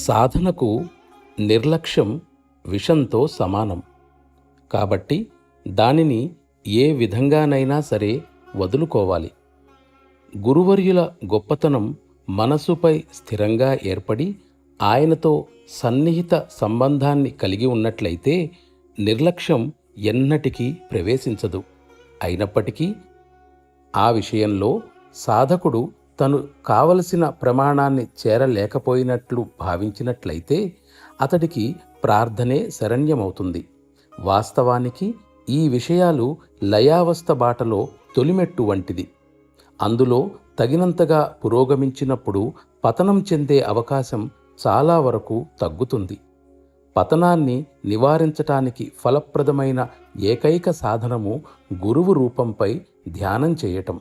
సాధనకు నిర్లక్ష్యం విషంతో సమానం. కాబట్టి దానిని ఏ విధంగానైనా సరే వదులుకోవాలి. గురువర్యుల గొప్పతనం మనసుపై స్థిరంగా ఏర్పడి ఆయనతో సన్నిహిత సంబంధాన్ని కలిగి ఉన్నట్లయితే నిర్లక్ష్యం ఎన్నటికీ ప్రవేశించదు. అయినప్పటికీ ఆ విషయంలో సాధకుడు తను కావలసిన ప్రమాణాన్ని చేరలేకపోయినట్లు భావించినట్లయితే అతడికి ప్రార్థనే శరణ్యమవుతుంది. వాస్తవానికి ఈ విషయాలు లయావస్థ బాటలో తొలిమెట్టు వంటిది. అందులో తగినంతగా పురోగమించినప్పుడు పతనం చెందే అవకాశం చాలా వరకు తగ్గుతుంది. పతనాన్ని నివారించటానికి ఫలప్రదమైన ఏకైక సాధనము గురువు రూపంపై ధ్యానం చేయటం.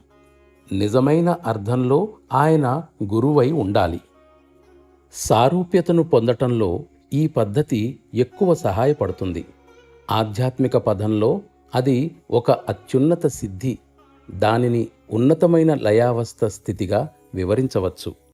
నిజమైన అర్థంలో ఆయన గురువై ఉండాలి. సారూప్యతను పొందటంలో ఈ పద్ధతి ఎక్కువ సహాయపడుతుంది. ఆధ్యాత్మిక పదంలో అది ఒక అత్యున్నత సిద్ధి. దానిని ఉన్నతమైన లయావస్థ స్థితిగా వివరించవచ్చు.